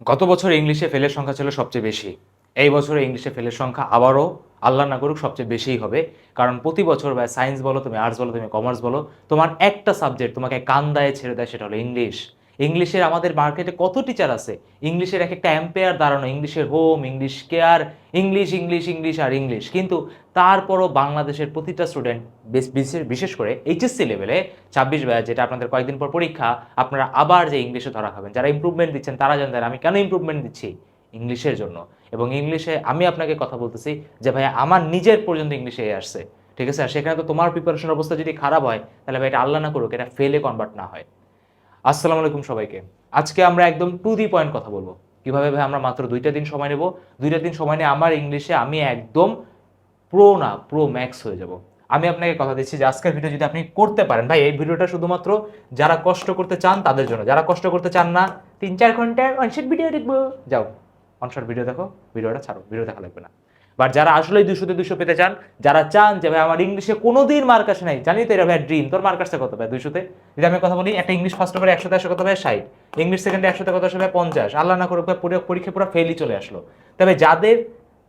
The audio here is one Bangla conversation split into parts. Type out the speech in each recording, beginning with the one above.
গত বছর ইংলিশে ফেলের সংখ্যা ছিল সবচেয়ে বেশি। এই বছরে ইংলিশে ফেলের সংখ্যা আবারও আল্লাহ না করুক সবচেয়ে বেশিই হবে। কারণ প্রতি বছর বা সায়েন্স বলো, তুমি আর্টস বলো, তুমি কমার্স বলো, তোমার একটা সাবজেক্ট তোমাকে কান্দায় ছেড়ে দেয়, সেটা হলো ইংলিশ। ইংলিশের আমাদের মার্কেটে কত টিচার আছে, ইংলিশের এক একটা অ্যাম্পেয়ার দাঁড়ানো, ইংলিশের home, English care, English English English আর ইংলিশ। কিন্তু তারপরও বাংলাদেশের প্রতিটা স্টুডেন্ট, বিশেষ করে এইচএসসি লেভেলে 26 ব্যাচ, যেটা আপনাদের কয়েকদিন পর পরীক্ষা, আপনারা আবার যে ইংলিশে ধরা খাবেন। যারা ইমপ্রুভমেন্ট দিচ্ছেন তারা জানেন আমি কেন ইমপ্রুভমেন্ট দিচ্ছি, ইংলিশের জন্য। এবং ইংলিশে আমি আপনাকে কথা বলতেছি যে ভাই আমার নিজের পর্যন্ত ইংলিশে আসছে, ঠিক আছে? আর সেখানে তো তোমার প্রিপারেশন অবস্থা যদি খারাপ হয়, তাহলে ভাই এটা আল্লাহ না করুক এটা ফেলে কনভার্ট না হয়। আসসালামু আলাইকুম সবাইকে। আজকে আমরা একদম টু দি পয়েন্ট কথা বলবো। কিভাবে ভাই আমরা মাত্র 2টা দিন সময় নেব, 2টা দিন সময় নিয়ে আমার ইংলিশে আমি একদম প্রো ম্যাক্স হয়ে যাব। আমি আপনাকে কথা দিচ্ছি যে আজকের ভিডিও যদি আপনি করতে পারেন, ভাই এই ভিডিওটা শুধুমাত্র যারা কষ্ট করতে চান তাদের জন্য। যারা কষ্ট করতে চান না, 3-4 ঘন্টার অনশট ভিডিও দেখবো, যাও অনশট ভিডিও দেখো, ভিডিওটা ছাড়ো, ভিডিও দেখা লাগবে না। বাট যারা আসলেই 200-তে 200 পেতে চান, যারা চান যে ভাই আমার ইংলিশে কোনোদিন মার্ক আসে নাই, জানি তো এটা ভাই ড্রিম, তোর মার্ক আসছে কত ভাই 200-তে? যদি আমি কথা বলি, একটা ইংলিশ ফার্স্ট পেপারে 100-তে আসে কত ভাই 60, ইংলিশ সেকেন্ডে 100-তে কত আসে ভাই 50, আল্লাহ না করুক ভাই পরীক্ষা পুরো ফেলই চলে আসলো। তবে যাদের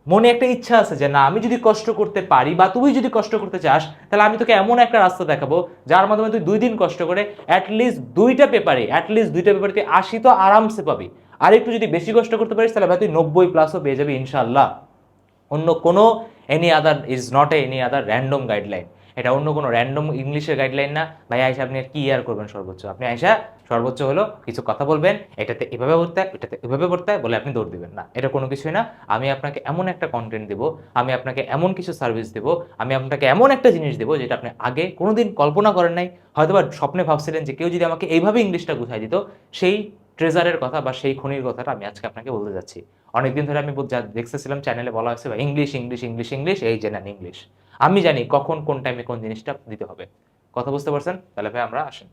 মনে একটা ইচ্ছা আছে যে না আমি যদি কষ্ট করতে পারি বা তুই যদি কষ্ট করতে চাস, তাহলে আমি তোকে এমন একটা রাস্তা দেখাবো যার মাধ্যমে তুই 2 দিন কষ্ট করে অ্যাটলিস্ট 2টা পেপারে তুই 80 তো আরামসে পাবি। আর একটু যদি বেশি কষ্ট করতে পারিস তাহলে ভাই তুই 90+ পেয়ে যাবি ইনশাআল্লাহ। অন্য কোনো এনি আদার র্যান্ডম গাইডলাইন, এটা অন্য কোনো র্যান্ডম ইংলিশের গাইডলাইন না ভাই। আয়সা আপনি আর কি আর করবেন, সর্বোচ্চ আপনি আয়সা সর্বোচ্চ হলো কিছু কথা বলবেন, এটাতে এভাবে পড়তে হয়, এটাতে এভাবে পড়তে হয় বলে আপনি দৌড় দিবেন না, এটা কোনো কিছুই না। আমি আপনাকে এমন একটা কন্টেন্ট দেবো, আমি আপনাকে এমন কিছু সার্ভিস দেবো, আমি আপনাকে এমন একটা জিনিস দেবো যেটা আপনি আগে কোনোদিন কল্পনা করেন নাই। হয়তোবা স্বপ্নে ভাবছিলেন যে কেউ যদি আমাকে এইভাবে ইংলিশটা গুছাই দিত, সেই ট্রেজারের কথা বা সেই খনির কথাটা আমি আজকে আপনাকে বলতে যাচ্ছি। অনেকদিন ধরে আমি দেখতেছিলাম চ্যানেলে বলা হয়েছে ভাই ইংলিশ ইংলিশ ইংলিশ ইংলিশ, এই যে নেন ইংলিশ। আমি জানি কখন কোন টাইমে কোন জিনিসটা দিতে হবে। কথা বুঝতে পারছেন? তাহলে ভাই আমরা আসেন।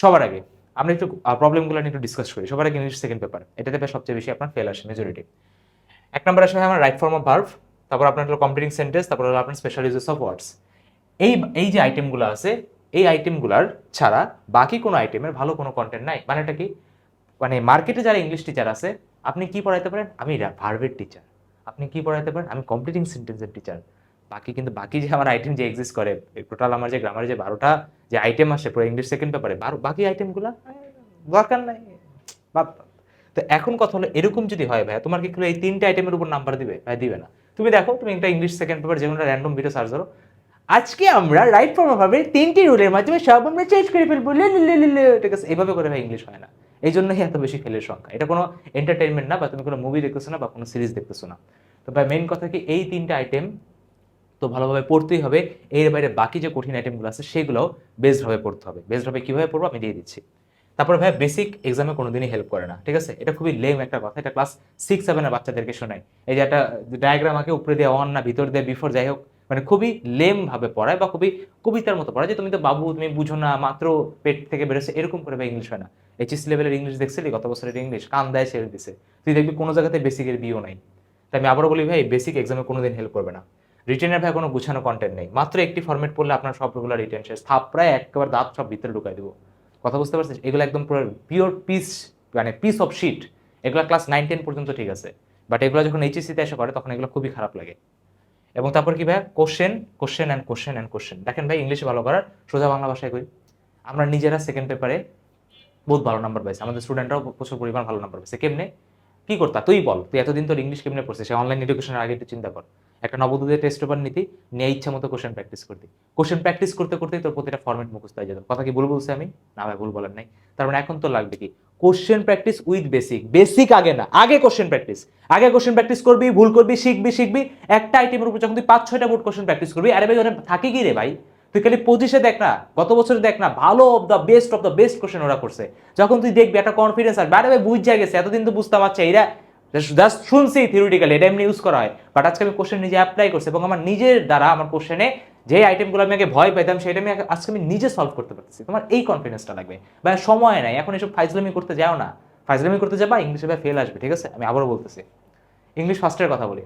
সবার আগে আমরা একটু প্রবলেমগুলো নিয়ে একটু ডিসকাস করি। সবার আগে ইংলিশ সেকেন্ড পেপার, এটাতে ভাই সবচেয়ে বেশি আপনার ফেল আসে মেজরিটি। 1 নম্বর আসে আমার রাইট ফর্ম অফ ভার্ব, তারপর আপনার হলো কমপ্লিটিং সেন্টেন্স, তারপর হলো আপনার স্পেশাল ইউজেস অফ ওয়ার্ডস। এই এই যে আইটেমগুলো আছে, এই আইটেমগুলার ছাড়া বাকি কোনো আইটেমের ভালো কোনো কন্টেন্ট নাই। মানেটা কি? মানে মার্কেটে যারা ইংলিশ টিচার আছে, আপনি কি পড়াইতে পারেন? আমি ভার্বের টিচার। আপনি কি পড়াইতে পারেন? আমি কমপ্লিটিং সেন্টেন্সের টিচার। বাকি যে আমার আইটেম যে এক্সিস্ট করে, টোটাল আমার যে গ্রামারে যে 12টা যে আইটেম আসে পুরো ইংলিশ সেকেন্ড পেপারে, বাকি আইটেমগুলো দরকার নাই, বাদ দাও। তো এখন কথা হলো এরকম যদি হয় ভাই, তোমার কি কেউ এই 3টে আইটেমের উপর নাম্বার দিবে? ভাই দিবে না। তুমি দেখো, তুমি একটা ইংলিশ সেকেন্ড পেপার যে কোনো র্যান্ডম ভিডিও সার্চ করো, আজকে আমরা রাইট ফর্ম ভাবে 3টি রুলের মাধ্যমে সব আমরা চেঞ্জ করে ফেলবো, ঠিক আছে? এইভাবে করে ভাই ইংলিশ হয় না। এই জন্যই এত বেশি ফেলের সংখ্যা। এটা কোনো এন্টারটেইনমেন্ট না, বা তুমি কোনো মুভি দেখতেছো না বা কোনো সিরিজ দেখতেছো না। তো ভাই মেইন কথা কি, এই 3টে আইটেম তো ভালোভাবে পড়তেই হবে। এর বাইরে বাকি যে কঠিন আইটেমগুলো আছে সেগুলোও বেসডভাবে পড়তে হবে। বেসডভাবে কীভাবে পড়বো আমি দিয়ে দিচ্ছি। তারপরে ভাই বেসিক এক্সামে কোনোদিনই হেল্প করে না, ঠিক আছে? এটা খুবই লেম একটা কথা, এটা ক্লাস 6-7 বাচ্চাদেরকে শোনায়। এই যে একটা ডায়াগ্রাম আঁকে, উপরে দিয়ে অন না ভিতর দিয়ে বিফোর, যাই হোক, মানে খুবই লেম ভাবে পড়ায় বা খুবই কবিতার মতো পড়ায়, যে তুমি তো বাবু তুমি বুঝো না, মাত্র পেট থেকে বেরোচ্ছে, এরকম করে ভাই ইংলিশ হয় না। এইচএসসি লেভেলের ইংলিশ দেখছিলি গত বছরের ইংলিশ, কান দেয় ছেড়ে দিছে। তুই দেখবি কোনো জায়গাতে বেসিকের বিও নাই। তাই আমি আবারও বলি ভাই, বেসিক এক্সামে কোনোদিন হেল্প করবে না। রিটেনের ভাই কোনো গুছানো কন্টেন্ট নেই, মাত্র একটি ফরম্যাট পড়লে আপনার সবগুলো রিটেন শেষ, থাপড়ায় একেবারে দাঁত সব ভিতরে ঢুকাই দেবো। কথা বুঝতে পারছিস? এগুলো একদম পুরো পিওর পিস, মানে পিস অফ শিট। এগুলো ক্লাস 9-10 পর্যন্ত ঠিক আছে, বাট এগুলো যখন এইচএসসিতে এসে করে তখন এগুলো খুবই খারাপ লাগে। এবং তারপর কি ভাই, question question and question and question. দেখেন ভাই, ইংলিশে ভালো করার সোজা বাংলা ভাষায় কই, আমরা নিজেরা সেকেন্ড পেপারে বহুত ভালো নাম্বার পাইছে, আমাদের স্টুডেন্টরাও প্রচুর পরিমাণ ভালো নাম্বার পাইছে। কেমনে কি করতা তুই বল? তুই এতদিন তোর ইংলিশ কেমনে পড়ছিস? সে অনলাইন এডুকেশনের আগে একটু চিন্তা কর। একটা নবোদয়ের টেস্ট পেপার নিতি, নিয়ে ইচ্ছা মতো কোশ্চেন প্র্যাকটিস করতি। কোশ্চেন প্র্যাকটিস করতে করতেই তোর প্রতিটা ফর্মেট মুখস্থ হয়ে যেত। কথা কি ভুল বলছি আমি? না ভাই, ভুল বলার নাই। তার মানে এখন তো লাগবে কি, question practice with basic. Basic আগে না, আগে কোশ্চেন প্র্যাকটিস। আগে কোশ্চেন প্র্যাকটিস করবি, ভুল করবি, শিখবি। একটা আইটেমের উপর যখন তুই 5-6টা বোর্ড কোশ্চেন প্র্যাকটিস করবি, আরে ভাই ওরা থাকে কি রে ভাই? তুই খালি 25-এ দেখ না, গত বছরে দেখ না, ভালো অফ দ্য বেস্ট কোশ্চেন ওরা করছে। যখন তুই দেখবি একটা কনফিডেন্স আসবে, আরে ভাই বুঝ গেছে, এতদিন তো বুঝতাম, আচ্ছা এরা জাস্ট শুনছি থিওরিটিক্যালি, এটা এমনি ইউজ করা হয়। বাট আজকে আমি কোশ্চেন নিজে অ্যাপ্লাই করছি এবং আমার নিজের দ্বারা আমার কোশ্চেনে যে আইটেমগুলো আমি আগে ভয় পেতাম সেটা আমি আজকে আমি নিজে সলভ করতে পারতেছি। তোমার এই কনফিডেন্সটা লাগবে বা সময় নাই, এখন এসব ফাইজলামি করতে যাও না। ফাইজলামি করতে যাবা ইংলিশে ভাই ফেল আসবে, ঠিক আছে? আমি আবারও বলতেছি, ইংলিশ ফার্স্টের কথা বলি।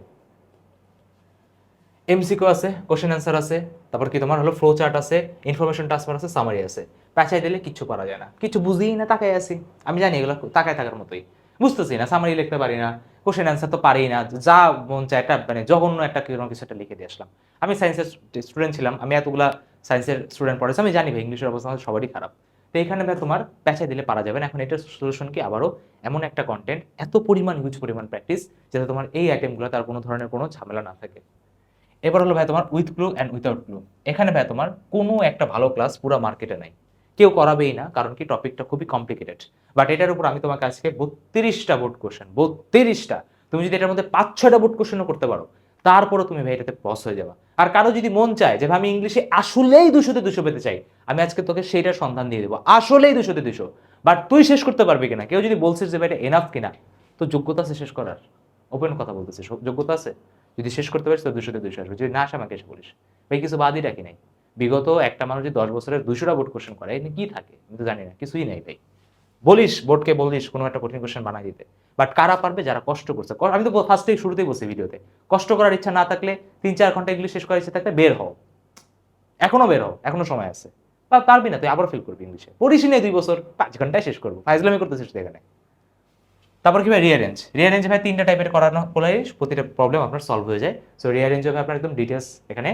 এমসিকিউ আছে, কোশ্চেন অ্যান্সার আছে, তারপর কি তোমার হলো ফ্লো চার্ট আছে, ইনফরমেশন ট্রান্সফার আছে, সামারি আছে। প্যাঁচাই দিলে কিচ্ছু করা যায় না, কিছু বুঝিই না, তাকাই আছি। আমি জানি এগুলো তাকায় থাকার মতোই। বুঝতেছি না, সামারি লিখতে পারি না, কোশ্চেন অ্যান্সার তো পারি না, যা মন চায় একটা মানে জঘন্য একটা কোনো কিছু একটা লিখে দিয়ে আসলাম। আমি সায়েন্সের স্টুডেন্ট ছিলাম, আমি এতগুলা সায়েন্সের স্টুডেন্ট পড়েছি, আমি জানি ভাই ইংলিশের অবস্থা আমাদের সবারই খারাপ। তো এখানে ভাই তোমার প্যাঁচায় দিলে পারা যাবে না। এখন এটার সলিউশন কি, আবারও এমন একটা কন্টেন্ট, এত পরিমাণ হিউজ পরিমাণ প্র্যাকটিস, যাতে তোমার এই আইটেমগুলো তার কোনো ধরনের কোনো ঝামেলা না থাকে। এবার হলো ভাই তোমার with clue and without clue. এখানে ভাই তোমার কোনো একটা ভালো ক্লাস পুরো মার্কেটে নাই, কেউ করাবেই না, কারণ কি টপিকটা খুবই কমপ্লিকেটেড। বাট এটার উপর আমি তোমাকে আজকে 32টা বোর্ড কোশ্চেন, 32টা, তুমি যদি এটার মধ্যে 5-6টা বোর্ড কোশ্চেনও করতে পারো, তারপরও তুমি ভাই এটাতে পাস হয়ে যাবা। আর কারো যদি মন চায় যে ভাই আমি ইংলিশে আসলেই 200তে 200 পেতে চাই, আমি আজকে তোকে সেইটার সন্ধান দিয়ে দেবো, আসলেই 200তে 200। বাট তুই শেষ করতে পারবি কিনা, কেউ যদি বলছিস যে ভাই এটা এনাফ কিনা, তো যোগ্যতা আছে শেষ করার? ওপেন কথা বলতেছিস, যোগ্যতা আছে? যদি শেষ করতে পারিস তো 200তে 200 আসবে, যদি না আসে আমাকে এসে বলিস। ভাই কিছু বাদই রাখি নাই। বিগত একটা মানুষ যদি 10 বছরের 200টা বোর্ড কোশ্চেন করে, এখানে কি থাকে আমি তো জানি না, কিছুই নাই ভাই। বলিস বোর্ডকে, বলিস কোনো একটা কঠিন কোশ্চেন বানাই দিতে, বাট কারা পারবে? যারা কষ্ট করছে। আমি তো ফার্স্টেই শুরুতেই বলছি ভিডিওতে, কষ্ট করার ইচ্ছা না থাকলে 3-4 ঘন্টা ইংলিশ শেষ করার ইচ্ছা থাকলে বের হও, এখনো বের হও, এখনো সময় আছে। পারবি না তুই আবার ফেল করবি ইংলিশে, পড়িসই নেই 2 বছর, 5 ঘন্টায় শেষ করবো, ফাইজলামি করতেছিস তুই এখানে। তারপর কি ভাই রিঅ্যারেঞ্জ, রিঅ্যারেঞ্জ ভাই 3টা টাইপের করানো হলে প্রতিটা প্রবলেম আপনার সলভ হয়ে যায়। সো রিঅ্যারেঞ্জ হবে আপনার একদম ডিটেলস, এখানে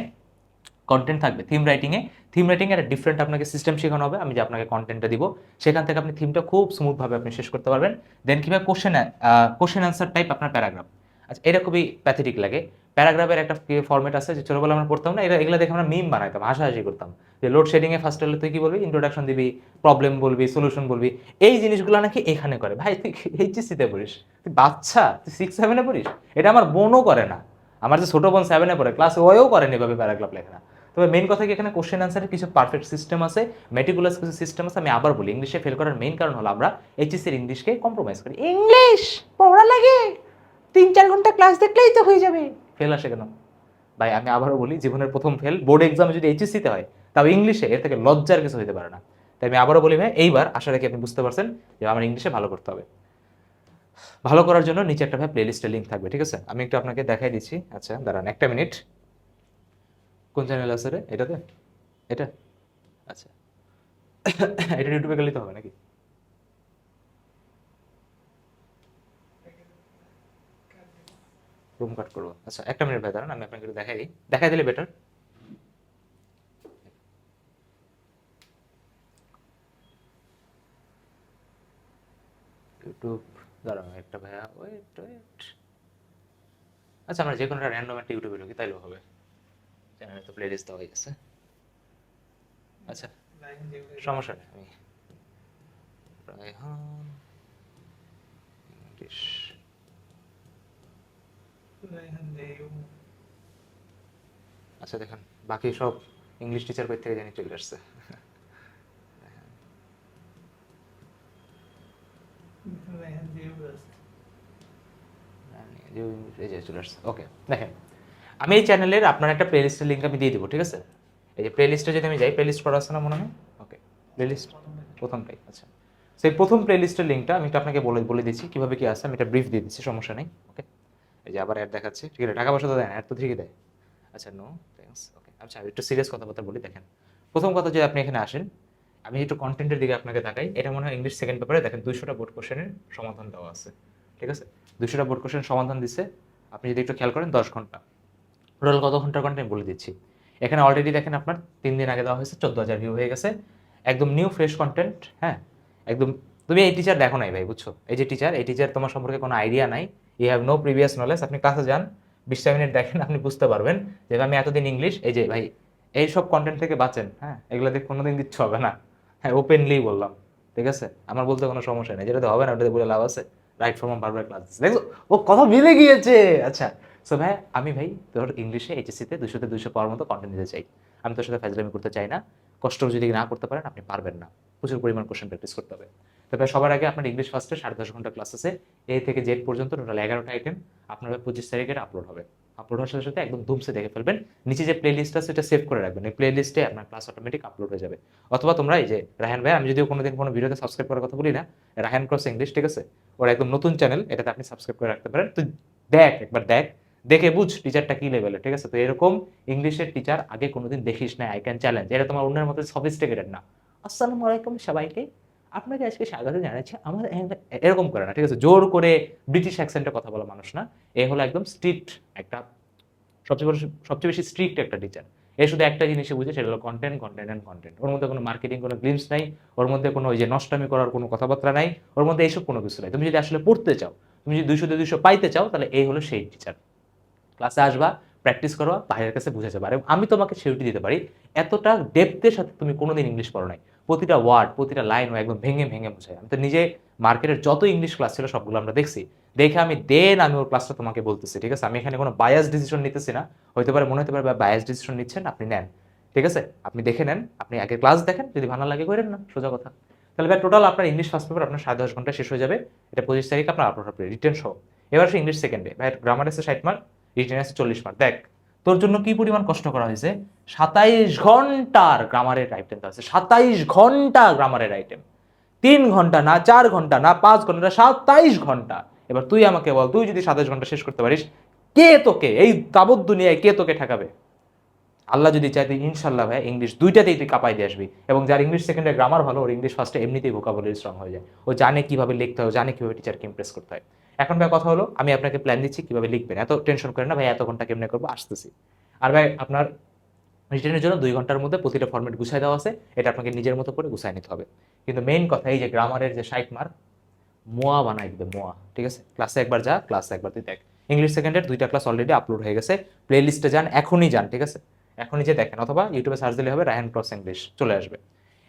কন্টেন্ট থাকবে। থিম রাইটিংয়ে একটা ডিফারেন্ট আপনাকে সিস্টেম শেখানো হবে, আমি যে আপনাকে কন্টেন্টটা দিব সেখান থেকে আপনি থিমটা খুব স্মুথভাবে আপনি শেষ করতে পারবেন। দেন কীভাবে কোশ্চেন অ্যান্সার টাইপ আপনার প্যারাগ্রাফ। আচ্ছা, এটা খুবই প্যাথেটিক লাগে। প্যারাগ্রাফের একটা ফর্মেট আছে যে ছোটবেলা আমরা পড়তাম না, এগুলো দেখে আমরা মিম বানাইতাম, হাসাহাসি করতাম, যে লোডশেডিংয়ে ফার্স্ট হলে তুই কি বলবি, ইন্ট্রোডাকশন দিবি, প্রবলেম বলবি, সলিউশন বলবি। এই জিনিসগুলো নাকি এখানে করে। ভাই তুই এইচএসসিতে পড়িস, তুই বাচ্চা, তুই 6-7-এ পড়িস। এটা আমার বোনও করে না, আমার যে ছোট বোন 7-এ পড়ে, ক্লাস ওয়েও করেনি এভাবে প্যারাগ্রাফ লেখা না। তবে মেইন কথা কি, এখানে কোশ্চেন অ্যান্সারের কিছু পারফেক্ট সিস্টেম আছে, মেটিকুলাস কিছু সিস্টেম আছে। আমি আবার বলি, ইংলিশে ফেল করার মেইন কারণ হলো আমরা এইচএসসির ইংলিশকে কম্প্রোমাইজ করি। ইংলিশ পড়া লাগে, 3-4 ঘন্টা ক্লাস দেখলেই তো হয়ে যাবে, ফেল আসে কেন? ভাই আমি আবারও বলি, জীবনের প্রথম ফেল বোর্ড এক্সামে যদি এইচএসসিতে হয়, তাও ইংলিশে, এর থেকে লজ্জার কিছু হতে পারে না। তাই আমি আবারও বলি ভাই, এইবার আশা রাখি আপনি বুঝতে পারছেন যে আমার ইংলিশে ভালো করতে হবে। ভালো করার জন্য নিচে একটা ভাই প্লেলিস্টের লিঙ্ক থাকবে, ঠিক আছে? আমি একটু আপনাকে দেখাই দিচ্ছি। আচ্ছা দাঁড়ান একটা মিনিট, কোন চ্যানেল আছে রে এটাতে? এটা আচ্ছা এটা ইউটিউবে গেলেই তো হবে নাকি? রুম কাট করবো, আচ্ছা একটা মিনিট ভাই দাঁড়ান, আমি আপনাকে একটু দেখাই দিই, দেখাই দিলে বেটার। ইউটিউব, দাঁড়ান একটা ভাইয়া, ওয়েট। আচ্ছা আমরা যে কোনো একটা র্যান্ডম একটা ইউটিউবে ঢুকি তাইলেও হবে, চ্যানেলে তো প্লেলিস্ট দেওয়া হয়ে গেছে। আচ্ছা সমস্যা নেই, আমি রায়হান ইংলিশ, আচ্ছা দেখেন বাকি সব ইংলিশ টিচার কই থেকে জানি চলে আসছে। এই যে চলে আসছে, ওকে। দেখেন আমি এই চ্যানেলের আপনার একটা প্লেলিস্টের লিঙ্ক আমি দিয়ে দেবো, ঠিক আছে? এই যে প্লেলিস্টে যদি আমি যাই, প্লেলিস্ট করা আছে না মনে হয়? ওকে, প্লেলিস্ট প্রথমটাই, আচ্ছা। সেই প্রথম প্লেলিস্টের লিঙ্কটা আমি একটু আপনাকে বলে দিচ্ছি কীভাবে কী আছে, আমি এটা ব্রিফ দিয়ে দিচ্ছি, সমস্যা নেই। ওকে, এই যে আবার অ্যাড দেখাচ্ছে, ঠিক আছে? টাকা পয়সা তো দেয় না, অ্যাড তো ঠিকই দেয়। আচ্ছা নো থ্যাঙ্কস, ওকে। আচ্ছা একটু সিরিয়াস কথাবার্তা বলি, দেখেন প্রথম কথা, যদি আপনি এখানে আসেন, আমি একটু কন্টেন্টের দিকে আপনাকে দেখাই। এটা মনে হয় ইংলিশ সেকেন্ড পেপারে, দেখেন 200টা বোর্ড কোশ্চেনের সমাধান দেওয়া আছে, ঠিক আছে? 200টা বোর্ড কোশ্চেন সমাধান দিচ্ছে, আপনি যদি একটু খেয়াল করেন 10 ঘন্টা, টোটাল কত ঘন্টার কন্টেন্ট বলে দিচ্ছি। এখানে অলরেডি দেখেন আপনার 3 দিন আগে দেওয়া হয়েছে, 14,000 ভিউ হয়ে গেছে, একদম নিউ ফ্রেশ কন্টেন্ট। হ্যাঁ একদম, তুমি এই টিচার দেখো নাই ভাই, বুঝছো? এই যে টিচার, এই টিচার তোমার সম্পর্কে কোনো আইডিয়া নাই, you have no previous knowledge. আপনি ক্লাসে যান, 20টা মিনিট দেখেন, আপনি বুঝতে পারবেন যে আমি এতদিন ইংলিশ, এই যে ভাই এইসব কন্টেন্ট থেকে বাঁচেন। হ্যাঁ এগুলো দেখে কোনোদিন কিচ্ছু হবে না, হ্যাঁ ওপেনলি বললাম, ঠিক আছে? আমার বলতে কোনো সমস্যা নেই, যেটাতে হবে না ওটাতে বলে লাভ আছে। রাইট ফর্ম বারবার ক্লাস দিচ্ছে, দেখো ও কথা মিলে গিয়েছে। আচ্ছা সো ভাই আমি ভাই তোর ইংলিশে এইচএসসিতে 200তে 200 পাওয়ার মতো কন্টেন্ট দিতে চাই। আমি তোর সাথে ফাজলামি করতে চাই না, কষ্ট যদি না করতে পারেন আপনি পারবেন না, প্রচুর পরিমাণ কোশ্চেন প্র্যাকটিস করতে হবে। তবে সবার আগে আপনার ইংলিশ ফার্স্টে 10.5 ঘন্টা ক্লাস আছে, এ থেকে জেড পর্যন্ত টোটাল 11টা আইটেম আপনার 25 তারিখে আপলোড হবে। আপলোড হওয়ার সাথে সাথে একদম ধুমসে দেখে ফেলবেন, নিচে যে প্লে লিস্ট আছে সেটা সেভ করে রাখবেন, এই প্লে লিস্টে আপনার ক্লাস অটোমেটিক আপলোড হয়ে যাবে। অথবা তোমরা এই যে রায়হান ভাই, আমি যদিও কোনোদিন কোনো ভিডিওতে সাবস্ক্রাইব করার কথা বলি না, রায়হান ক্রস ইংলিশ, ঠিক আছে? ওর একদম নতুন চ্যানেল, এটাতে আপনি সাবস্ক্রাইব করে রাখতে পারেন। তুই দেখ, একবার দেখ, দেখে বুঝ টিচারটা কি লেভেলে, ঠিক আছে? তো এরকম ইংলিশের টিচার আগে কোনোদিন দেখিস না, আই ক্যান চ্যালেঞ্জ। এটা তোমার অন্যের মতো সফিস্টিকেটেড না। আসসালামু আলাইকুম সবাইকে, আপনাকে আজকে স্বাগত জানাচ্ছি আমার এরকম করে না, ঠিক আছে? জোর করে ব্রিটিশ অ্যাকসেন্টে কথা বলা মানুষ না। এ হলো একদম স্ট্রিক্ট একটা, সবচেয়ে বেশি স্ট্রিক্ট একটা টিচার। এ শুধু একটা জিনিসই বুঝে, সেটা হলো কন্টেন্ট, কন্টেন্ট অ্যান্ড কন্টেন্ট। ওর মধ্যে কোনো মার্কেটিং, কোনো গ্লিমস নাই, ওর মধ্যে কোনো ওই যে নষ্টামি করার কোনো কথাবার্তা নাই, ওর মধ্যে এইসব কোনো কিছু নাই। তুমি যদি আসলে পড়তে চাও, তুমি যদি 200 পাইতে চাও, তাহলে এই হলো সেই টিচার। ক্লাসে আসবা, প্র্যাকটিস করবা, ভাইয়ের কাছে বুঝে যাবে। আর আমি তোমাকে সিউরিটি দিতে পারি, এতটা ডেপথের সাথে তুমি কোনোদিন ইংলিশ পড়ো নাই। প্রতিটা ওয়ার্ড, প্রতিটা লাইন ও একদম ভেঙে ভেঙে বোঝায়। আমি তো নিজে মার্কেটের যত ইংলিশ ক্লাস ছিল সবগুলো আমরা দেখছি, দেখে আমি ওর ক্লাসটা তোমাকে বলতেছি, ঠিক আছে? আমি এখানে কোনো বায়াস ডিসিশন নিতেছি না। হতে পারে, মনে হতে পারে বায়াস ডিসিশন নিচ্ছেন, আপনি নেন, ঠিক আছে? আপনি দেখে নেন, আপনি আগে ক্লাস দেখেন, যদি ভালো লাগে করেন না, সোজা কথা। তাহলে ভাই টোটাল আপনার ইংলিশ ফার্স্ট পেপার আপনার 10.5 ঘন্টা শেষ হয়ে যাবে। এটা 25 তারিখে আপনার আপলোড হবে, রিটেন সহ। এবার আসে ইংলিশ সেকেন্ডে, ভাই গ্রামার আছে 60 মার্ক, রিটেন আছে 40 মার্ক। দেখ তোর জন্য কি পরিমাণ কষ্ট করা হয়েছে। 27 ঘন্টার গ্রামারের আইটেম আছে, 27 ঘন্টা গ্রামারের আইটেম। 3 ঘন্টা না, 4 ঘন্টা না, 5 ঘন্টা না, 27 ঘন্টা। এবার তুই আমাকে বল, তুই যদি 27 ঘন্টা শেষ করতে পারিস, কে তোকে এই তাবৎ দুনিয়ায় কে তোকে ঠেকাবে? আল্লাহ যদি চাই, তুই ইনশাল্লাহ ভাই ইংলিশ দুইটাতেই তুই কাঁপাই দিয়ে আসবি। এবং যার ইংলিশ সেকেন্ডে গ্রামার ভালো, ওর ইংলিশ ফার্স্টে এমনিতেই ভোকাবুলারি স্ট্রং হয়ে যায়। ও জানে কিভাবে লিখতে হয়, জানে কিভাবে টিচারকে ইমপ্রেস করতে হয়। এখন ভাই কথা হলো, আমি আপনাকে প্ল্যান দিচ্ছি কিভাবে লিখবেন। এত টেনশন করেন না ভাই, এত ঘন্টা কেমনে করবো, আসতেছি। আর ভাই আপনার রিটেনের জন্য 2 ঘন্টার মধ্যে প্রতিটা ফর্মেট গুছাই দেওয়া আছে, এটা আপনাকে নিজের মতো করে গুছাই নিতে হবে। কিন্তু মেইন কথা, এই যে গ্রামারের যে 60 মার্ক, মোয়া বানাই দিবে, মোয়া, ঠিক আছে? ক্লাসে একবার যা, ক্লাসে একবার তুই দেখ। ইংলিশ সেকেন্ডের 2টা ক্লাস অলরেডি আপলোড হয়ে গেছে, প্লে লিস্টে যান, এখনই যান, ঠিক আছে? এখনই যে দেখেন, অথবা ইউটিউবে সার্চ দিলে হবে রায়হান ক্রস ইংলিশ, চলে আসবে।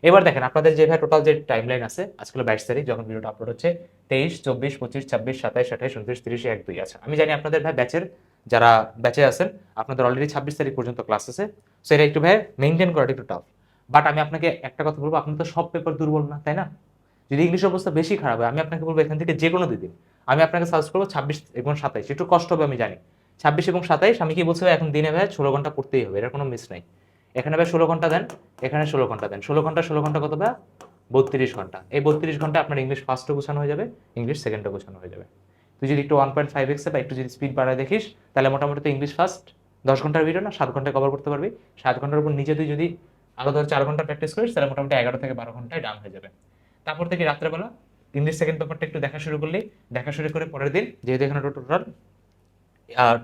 এবার দেখেন আপনাদের যে ভাই টোটাল যে টাইমলাইন আছে, আজকে 22 তারিখ যখন ভিডিওটা আপলোড হচ্ছে, 23, 24, 25, 26, 27, 28, 29, 30, 1, 2 আছে। আমি জানি আপনাদের ভাই ব্যাচের যারা ব্যাচে আছেন, আপনাদের অলরেডি 26 তারিখ পর্যন্ত ক্লাস আছে। সো এটা একটু ভাই মেনটেন করাটা একটু টাফ। বাট আমি আপনাকে একটা কথা বলবো, আপনি তো সব পেপার দুর্বল না, তাই না? যদি ইংলিশ অবস্থা বেশি খারাপ হয়, আমি আপনাকে বলবো এখান থেকে যে কোনো দিন আমি আপনাকে সাজেস্ট করবো 26 এবং 27। একটু কষ্ট হবে আমি জানি, 26 এবং 27। আমি কি বলছি ভাই, এখন দিনে ভাই 16 ঘন্টা পড়তেই হবে, এটার কোনো মিস নাই। এখানে ভাই 16 ঘন্টা দেন, এখানে 16 ঘন্টা দেন, 16 ঘন্টা 16 ঘন্টা কত ভাই? 32 ঘন্টা। এই 32 ঘন্টা আপনার ইংলিশ ফার্স্টও গোছানো হয়ে যাবে, ইংলিশ সেকেন্ডও গোছানো হয়ে যাবে। তুই যদি একটু 1.5x বা একটু যদি স্পিড বাড়ায় দেখিস, তাহলে মোটামুটি তো ইংলিশ ফার্স্ট 10 ঘন্টার ভিডিও না, 7 ঘন্টায় কভার করতে পারবি। 7 ঘন্টার উপর নিজে তুই যদি আরো ধর 4 ঘন্টা প্র্যাকটিস করিস, তাহলে মোটামুটি 11 থেকে 12 ঘন্টায় ডান হয়ে যাবে। তারপর থেকে রাত্রেবেলা ইংলিশ সেকেন্ড পেপারটা একটু দেখা শুরু করলি, দেখা শুরু করে পরের দিন, যেহেতু এখানে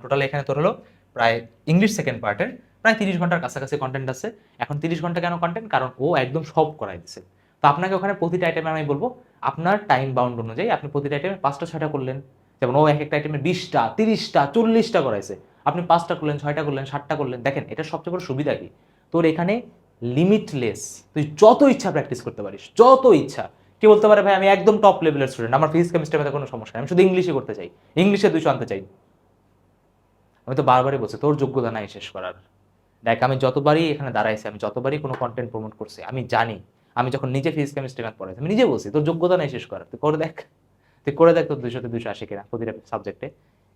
টোটাল এখানে তোর হলো প্রায় ইংলিশ সেকেন্ড পার্টের প্রায় 30 ঘন্টার কাছাকাছি কন্টেন্ট আছে। এখন 30 ঘন্টা কেন কন্টেন্ট? কারণ ও একদম সব করাই দিচ্ছে। তো আপনাকে ওখানে প্রতিটা আইটেমে আমি বলবো, আপনার টাইম বাউন্ড অনুযায়ী আপনি প্রতিটা আইটেমে 5টা 6টা করলেন। যেমন ও এক একটা আইটেমে 20টা 30টা 40টা করাইছে, আপনি 5টা করলেন, 6টা করলেন, 7টা করলেন। দেখেন এটার সবচেয়ে বড় সুবিধা কি, তোর এখানে লিমিটলেস, তুই যত ইচ্ছা প্র্যাকটিস করতে পারিস, যত ইচ্ছা। কি বলতে পারে ভাই আমি একদম টপ লেভেলের স্টুডেন্ট, আমার ফিজিক্স কেমিস্ট্রির মধ্যে কোনো সমস্যা নেই, আমি শুধু ইংলিশে করতে চাই, ইংলিশে 200 আনতে চাই। আমি তো বারবারই বলছি তোর যোগ্যতা নাই শেষ করার। দেখ আমি যতবারই এখানে দাঁড়াইছি, আমি যতবারই কোনো কন্টেন্ট প্রমোট করছি, আমি জানি, আমি যখন নিজে ফিজিক্স কেমিস্ট্রি ম্যাথ পড়াইছি, আমি নিজে বলছি তোর যোগ্যতা নাই শেষ করার, তুই করে দেখ, তুই করে দেখ তোর 200-তে 200 আসে কিনা প্রতিটা সাবজেক্টে।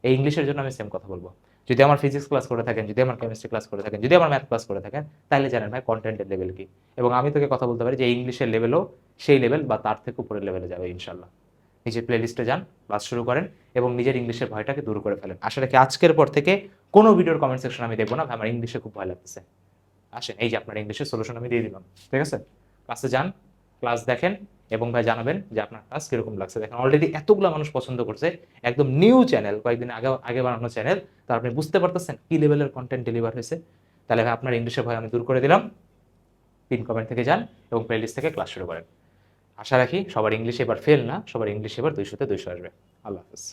এই ইংলিশের জন্য আমি সেম কথা বলবো। যদি আমার ফিজিক্স ক্লাস করে থাকেন, যদি আমার কেমিস্ট্রি ক্লাস করে থাকেন, যদি আমার ম্যাথ ক্লাস করে থাকেন, তাহলে জানেন ভাই কন্টেন্টের লেভেল কি। এবং আমি তোকে কথা বলতে পারি যে ইংলিশের লেভেলও সেই লেভেল বা তার থেকে উপরের লেভেলে যাবে ইনশাল্লাহ। নিজের প্লেলিস্টে যান, ক্লাস শুরু করেন এবং নিজের ইংলিশের ভয়টাকে দূর করে ফেলেন। আশা রাখি আজকের পর থেকে কোনো ভিডিওর কমেন্ট সেকশন আমি দেখবো না, ভাই আমার ইংলিশে খুব ভয় লাগতেছে। আসেন, এই যে আপনার ইংলিশের সলিউশন আমি দিয়ে দিলাম, ঠিক আছে? ক্লাসে যান, ক্লাস দেখেন এবং ভাই জানাবেন যে আপনার ক্লাস কিরকম লাগছে। দেখেন অলরেডি এতগুলো মানুষ পছন্দ করছে, একদম নিউ চ্যানেল, কয়েকদিন আগে আগে বানানো চ্যানেল, তার আপনি বুঝতে পারতেছেন কি লেভেলের কন্টেন্ট ডেলিভার হয়েছে। তাহলে ভাই আপনার ইংলিশের ভয় আমি দূর করে দিলাম। পিন কমেন্ট থেকে যান এবং প্লেলিস্ট থেকে ক্লাস শুরু করেন। আশা রাখি সবার ইংলিশ এবার ফেল না, সবার ইংলিশ এবার 200-তে 200 আসবে। আল্লাহ হাফেজ।